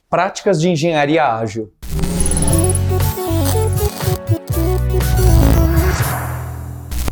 Práticas de engenharia ágil.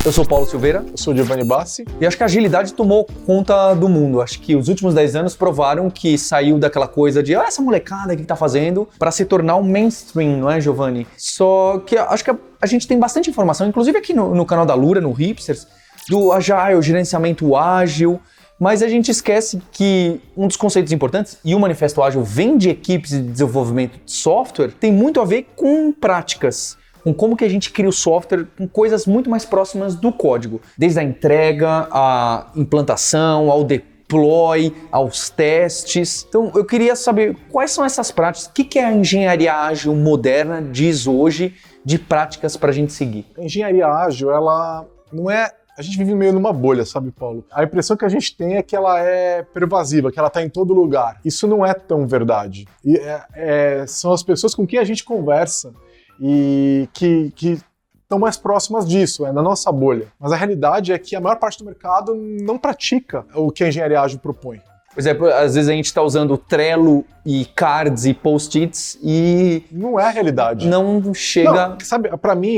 Eu sou o Paulo Silveira. Eu sou o Giovanni Bassi. E acho que a agilidade tomou conta do mundo. Acho que os últimos 10 anos provaram que saiu daquela coisa de essa molecada que tá fazendo para se tornar um mainstream, não é, Giovanni? Só que acho que a gente tem bastante informação, inclusive aqui no canal da Lura, no Hipsters, do Agile, gerenciamento ágil, mas a gente esquece que um dos conceitos importantes, e o Manifesto Ágil vem de equipes de desenvolvimento de software, tem muito a ver com práticas, com como que a gente cria o software, com coisas muito mais próximas do código, desde a entrega, a implantação, ao deploy, aos testes. Então eu queria saber quais são essas práticas, o que a engenharia ágil moderna diz hoje de práticas para a gente seguir? A engenharia ágil, ela não é... A gente vive meio numa bolha, sabe, Paulo? A impressão que a gente tem é que ela é pervasiva, que ela está em todo lugar. Isso não é tão verdade. E são as pessoas com quem a gente conversa e que estão mais próximas disso, na nossa bolha. Mas a realidade é que a maior parte do mercado não pratica o que a engenharia ágil propõe. Por exemplo, às vezes a gente está usando Trello e cards e post-its e... Não é a realidade. Não chega... Não, sabe, para mim,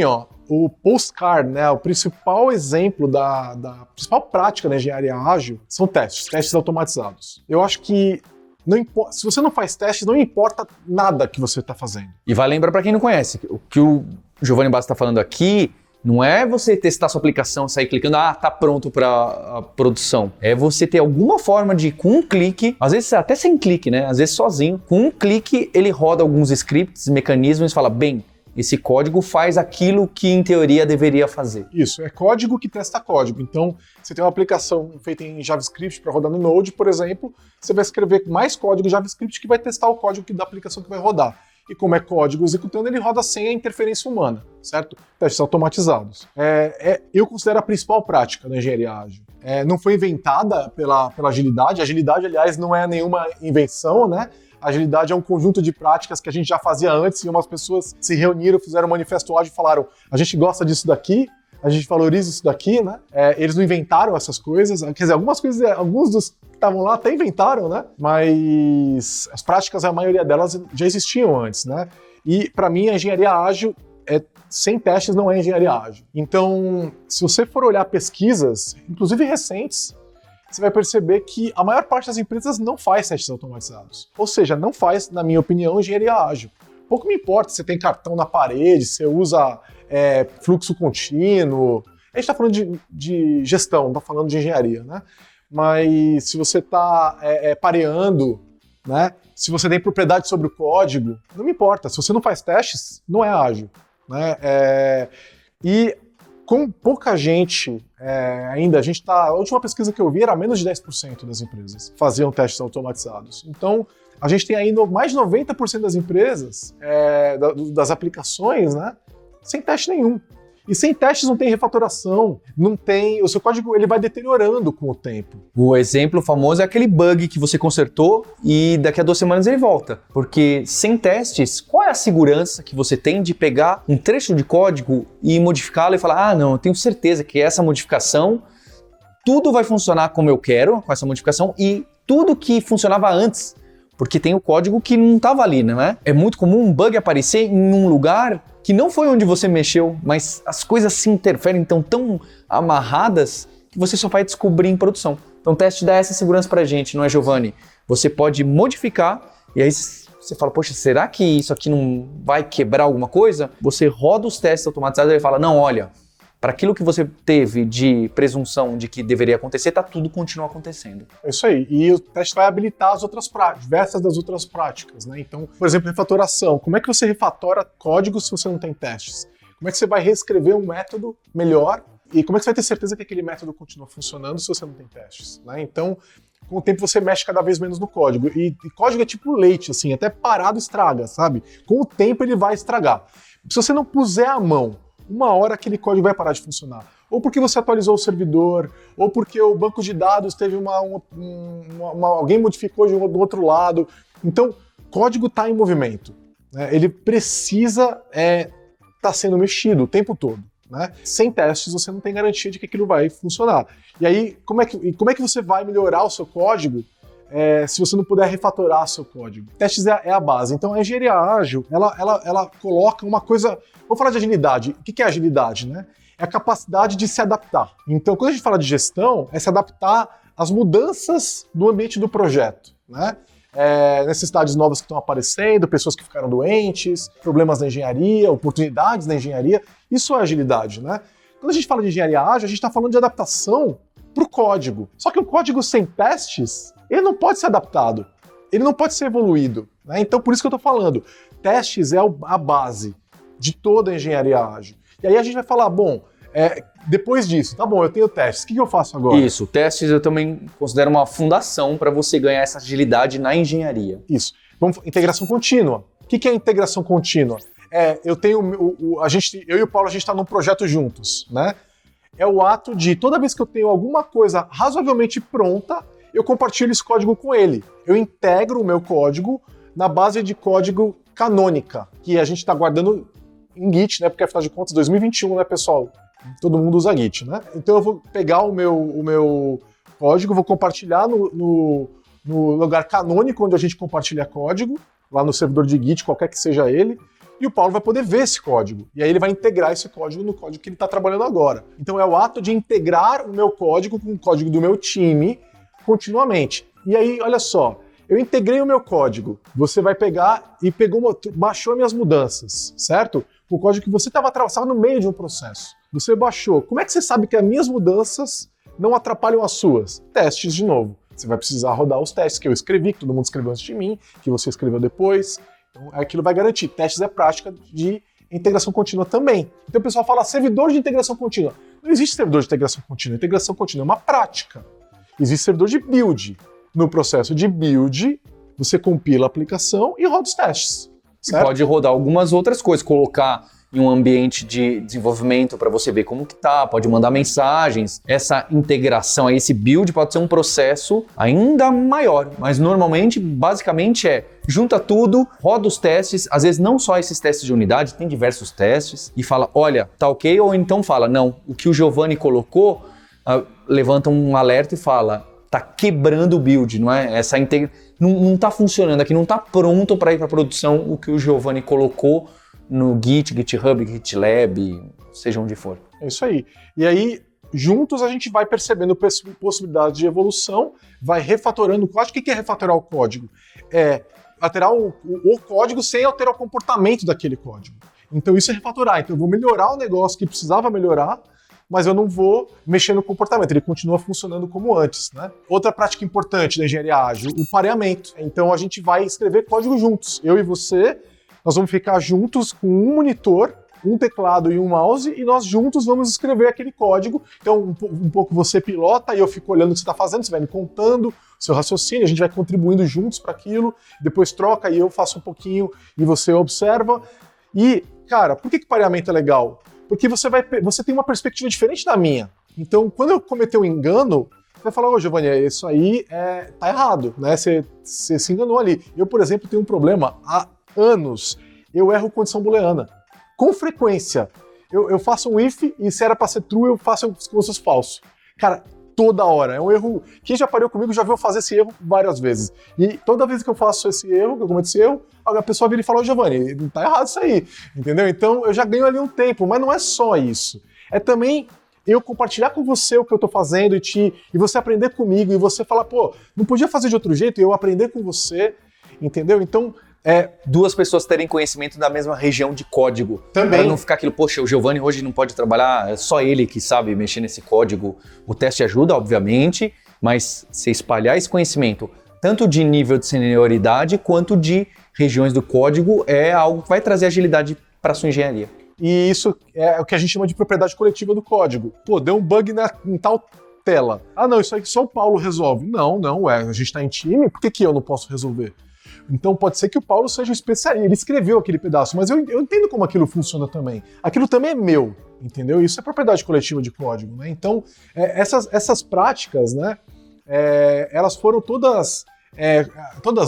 o postcard, né, o principal exemplo da principal prática da engenharia ágil são testes automatizados. Eu acho que não importa, se você não faz testes, não importa nada que você está fazendo. E vai lembrar para quem não conhece, o que o Giovanni Bassi está falando aqui não é você testar sua aplicação, sair clicando, tá pronto para a produção. É você ter alguma forma de, com um clique, às vezes até sem clique, né, às vezes sozinho, com um clique ele roda alguns scripts, mecanismos e fala, bem, esse código faz aquilo que, em teoria, deveria fazer. Isso, é código que testa código. Então, você tem uma aplicação feita em JavaScript para rodar no Node, por exemplo, você vai escrever mais código JavaScript que vai testar o código da aplicação que vai rodar. E como é código executando, ele roda sem a interferência humana, certo? Testes automatizados. Eu considero a principal prática da engenharia ágil. Não foi inventada pela agilidade. A agilidade, aliás, não é nenhuma invenção, né? A agilidade é um conjunto de práticas que a gente já fazia antes e umas pessoas se reuniram, fizeram um manifesto ágil e falaram, a gente gosta disso daqui, a gente valoriza isso daqui, né? Eles não inventaram essas coisas, quer dizer, algumas coisas, alguns dos que estavam lá até inventaram, né? Mas as práticas, a maioria delas já existiam antes, né? E para mim a engenharia ágil sem testes não é engenharia ágil. Então, se você for olhar pesquisas, inclusive recentes, você vai perceber que a maior parte das empresas não faz testes automatizados. Ou seja, não faz, na minha opinião, engenharia ágil. Pouco me importa se você tem cartão na parede, se você usa fluxo contínuo. A gente está falando de gestão, não está falando de engenharia, né? Mas se você está pareando, né? Se você tem propriedade sobre o código, não me importa. Se você não faz testes, não é ágil, né? E com pouca gente ainda, a última pesquisa que eu vi era menos de 10% das empresas faziam testes automatizados. Então, a gente tem ainda mais de 90% das empresas, das aplicações, né, sem teste nenhum. E sem testes não tem refatoração, o seu código ele vai deteriorando com o tempo. O exemplo famoso é aquele bug que você consertou e daqui a 2 semanas ele volta. Porque sem testes, qual é a segurança que você tem de pegar um trecho de código e modificá-lo e falar, não, eu tenho certeza que essa modificação, tudo vai funcionar como eu quero com essa modificação e tudo que funcionava antes, porque tem o código que não estava ali, não é? É muito comum um bug aparecer em um lugar que não foi onde você mexeu, mas as coisas se interferem, então tão amarradas que você só vai descobrir em produção. Então o teste dá essa segurança pra gente, não é, Giovanni? Você pode modificar e aí você fala, poxa, será que isso aqui não vai quebrar alguma coisa? Você roda os testes automatizados e ele fala, não, olha, para aquilo que você teve de presunção de que deveria acontecer, tudo continua acontecendo. É isso aí. E o teste vai habilitar as outras práticas, diversas das outras práticas, né? Então, por exemplo, refatoração. Como é que você refatora código se você não tem testes? Como é que você vai reescrever um método melhor? E como é que você vai ter certeza que aquele método continua funcionando se você não tem testes, né? Então, com o tempo você mexe cada vez menos no código. E código é tipo leite, assim, até parado estraga, sabe? Com o tempo ele vai estragar. Se você não puser a mão, uma hora aquele código vai parar de funcionar. Ou porque você atualizou o servidor, ou porque o banco de dados teve alguém modificou do outro lado. Então, código está em movimento, né? Ele precisa estar sendo mexido o tempo todo, né? Sem testes você não tem garantia de que aquilo vai funcionar. E aí, como é que você vai melhorar o seu código se você não puder refatorar seu código. Testes é a base. Então, a engenharia ágil, ela coloca uma coisa... Vamos falar de agilidade. O que é agilidade, né? É a capacidade de se adaptar. Então, quando a gente fala de gestão, é se adaptar às mudanças do ambiente do projeto, né? Necessidades novas que estão aparecendo, pessoas que ficaram doentes, problemas na engenharia, oportunidades na engenharia. Isso é agilidade, né? Quando a gente fala de engenharia ágil, a gente está falando de adaptação para o código. Só que o código sem testes, ele não pode ser adaptado, ele não pode ser evoluído, né? Então, por isso que eu estou falando, testes é a base de toda a engenharia ágil. E aí a gente vai falar, bom, depois disso, tá bom, eu tenho testes, o que eu faço agora? Isso, testes eu também considero uma fundação para você ganhar essa agilidade na engenharia. Isso. Integração contínua. O que é integração contínua? Eu e o Paulo, a gente está num projeto juntos, né? É o ato de, toda vez que eu tenho alguma coisa razoavelmente pronta, eu compartilho esse código com ele. Eu integro o meu código na base de código canônica, que a gente está guardando em Git, né? Porque afinal de contas, 2021, né, pessoal? Todo mundo usa Git, né? Então eu vou pegar o meu código, vou compartilhar no lugar canônico onde a gente compartilha código, lá no servidor de Git, qualquer que seja ele, e o Paulo vai poder ver esse código. E aí ele vai integrar esse código no código que ele está trabalhando agora. Então é o ato de integrar o meu código com o código do meu time continuamente. E aí, olha só, eu integrei o meu código, você vai pegar e baixou as minhas mudanças, certo? O código que você estava no meio de um processo. Você baixou. Como é que você sabe que as minhas mudanças não atrapalham as suas? Testes de novo. Você vai precisar rodar os testes que eu escrevi, que todo mundo escreveu antes de mim, que você escreveu depois. Então, aquilo vai garantir. Testes é prática de integração contínua também. Então o pessoal fala servidor de integração contínua. Não existe servidor de integração contínua. Integração contínua é uma prática. Existe servidor de build. No processo de build, você compila a aplicação e roda os testes. Certo? Pode rodar algumas outras coisas, colocar em um ambiente de desenvolvimento para você ver como que tá, pode mandar mensagens. Essa integração, esse build pode ser um processo ainda maior, mas normalmente, basicamente junta tudo, roda os testes, às vezes não só esses testes de unidade, tem diversos testes, e fala, olha, tá ok, ou então fala, não, o que o Giovanni colocou, levanta um alerta e fala, tá quebrando o build, não é? Não tá funcionando aqui, não tá pronto para ir para produção o que o Giovanni colocou no Git, GitHub, GitLab, seja onde for. É isso aí. E aí, juntos a gente vai percebendo possibilidades de evolução, vai refatorando o código. O que é refatorar o código? É alterar o código sem alterar o comportamento daquele código. Então isso é refatorar. Então eu vou melhorar o negócio que precisava melhorar, mas eu não vou mexer no comportamento, ele continua funcionando como antes, né? Outra prática importante da engenharia ágil, o pareamento. Então a gente vai escrever código juntos, eu e você, nós vamos ficar juntos com um monitor, um teclado e um mouse, e nós juntos vamos escrever aquele código. Então um pouco você pilota e eu fico olhando o que você está fazendo, você vai me contando o seu raciocínio, a gente vai contribuindo juntos para aquilo, depois troca e eu faço um pouquinho e você observa. E, cara, por que pareamento é legal? Porque você tem uma perspectiva diferente da minha. Então, quando eu cometer um engano, você vai falar, ô Giovanni, isso aí tá errado, né? Você se enganou ali. Eu, por exemplo, tenho um problema há anos. Eu erro condição booleana. Com frequência. Eu faço um if e se era para ser true, eu faço como se fosse falso. Cara, toda hora. É um erro. Quem já parou comigo já viu eu fazer esse erro várias vezes. E toda vez que eu faço esse erro, que eu cometo esse erro, a pessoa vira e fala, ô Giovanni, não tá errado isso aí. Entendeu? Então eu já ganho ali um tempo, mas não é só isso. É também eu compartilhar com você o que eu tô fazendo e você aprender comigo e você falar, pô, não podia fazer de outro jeito e eu aprender com você. Entendeu? Então, duas pessoas terem conhecimento da mesma região de código. Também. Para não ficar aquilo, poxa, o Giovanni hoje não pode trabalhar, é só ele que sabe mexer nesse código. O teste ajuda, obviamente, mas se espalhar esse conhecimento, tanto de nível de senioridade quanto de regiões do código, é algo que vai trazer agilidade para sua engenharia. E isso é o que a gente chama de propriedade coletiva do código. Pô, deu um bug em tal tela. Ah, não, isso aí que só o Paulo resolve. Não, a gente está em time, por que eu não posso resolver? Então pode ser que o Paulo seja um especialista, ele escreveu aquele pedaço, mas eu entendo como aquilo funciona também. Aquilo também é meu, entendeu? Isso é propriedade coletiva de código, né? Então, essas práticas, né, elas foram todas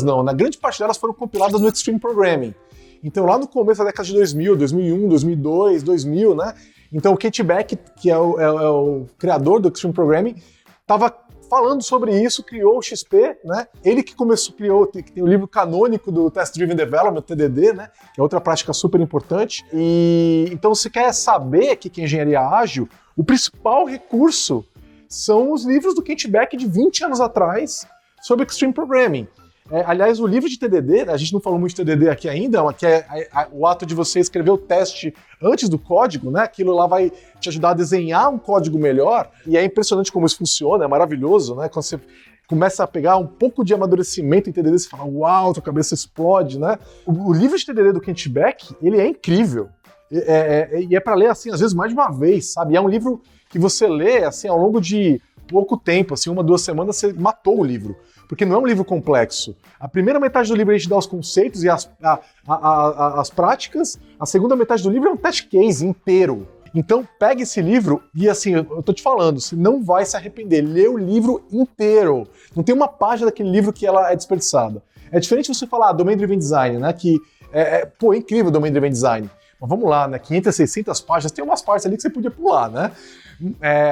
não, na grande parte delas foram compiladas no Extreme Programming. Então lá no começo da década de 2000, 2001, 2002, 2000, né? Então o Kate Beck, que é o criador do Extreme Programming, estava falando sobre isso, criou o XP, né? Ele que criou, que tem o livro canônico do Test Driven Development, TDD, né? Que é outra prática super importante. E então, se quer saber o que é engenharia ágil, o principal recurso são os livros do Kent Beck de 20 anos atrás sobre Extreme Programming. Aliás, o livro de TDD, a gente não falou muito de TDD aqui ainda, que é o ato de você escrever o teste antes do código, né? Aquilo lá vai te ajudar a desenhar um código melhor, e é impressionante como isso funciona, é maravilhoso, né? Quando você começa a pegar um pouco de amadurecimento em TDD, você fala, uau, tua cabeça explode, né? O livro de TDD do Kent Beck, ele é incrível. E é para ler, assim, às vezes mais de uma vez, sabe? É um livro que você lê, assim, ao longo de pouco tempo, assim, 1, 2 semanas, você matou o livro. Porque não é um livro complexo. A primeira metade do livro a gente dá os conceitos e as práticas, a segunda metade do livro é um test case inteiro. Então, pega esse livro e, assim, eu tô te falando, você não vai se arrepender. Lê o livro inteiro. Não tem uma página daquele livro que ela é desperdiçada. É diferente você falar Domain Driven Design, né? Que, é incrível o Domain Driven Design. Mas vamos lá, né? 500, 600 páginas, tem umas partes ali que você podia pular, né?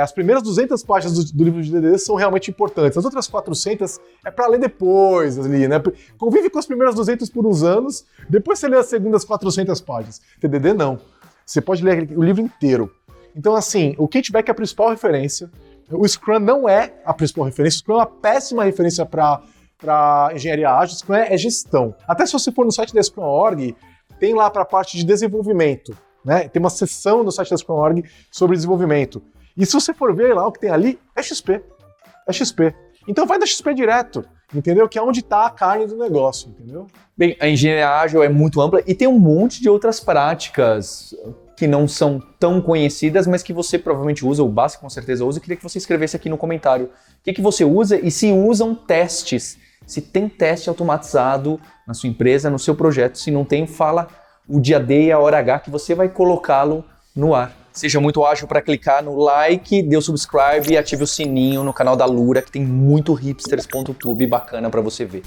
As primeiras 200 páginas do livro de TDD são realmente importantes. As outras 400 é para ler depois, ali, né? Convive com as primeiras 200 por uns anos, depois você lê as segundas 400 páginas. TDD não. Você pode ler o livro inteiro. Então, assim, o Kent Beck é a principal referência. O Scrum não é a principal referência. O Scrum é uma péssima referência para engenharia ágil. O Scrum é gestão. Até se você for no site da Scrum.org, tem lá para a parte de desenvolvimento, né? Tem uma seção no site da Scrum.org sobre desenvolvimento. E se você for ver lá o que tem ali, é XP. É XP. Então vai da XP direto, entendeu? Que é onde está a carne do negócio, entendeu? Bem, a engenharia ágil é muito ampla e tem um monte de outras práticas que não são tão conhecidas, mas que você provavelmente usa, o Bassi com certeza usa. Eu queria que você escrevesse aqui no comentário o que você usa e se usam testes. Se tem teste automatizado na sua empresa, no seu projeto. Se não tem, fala o dia D e a hora H que você vai colocá-lo no ar. Seja muito ágil para clicar no like, dê o subscribe e ative o sininho no canal da Lura, que tem muito hipsters.tube bacana para você ver.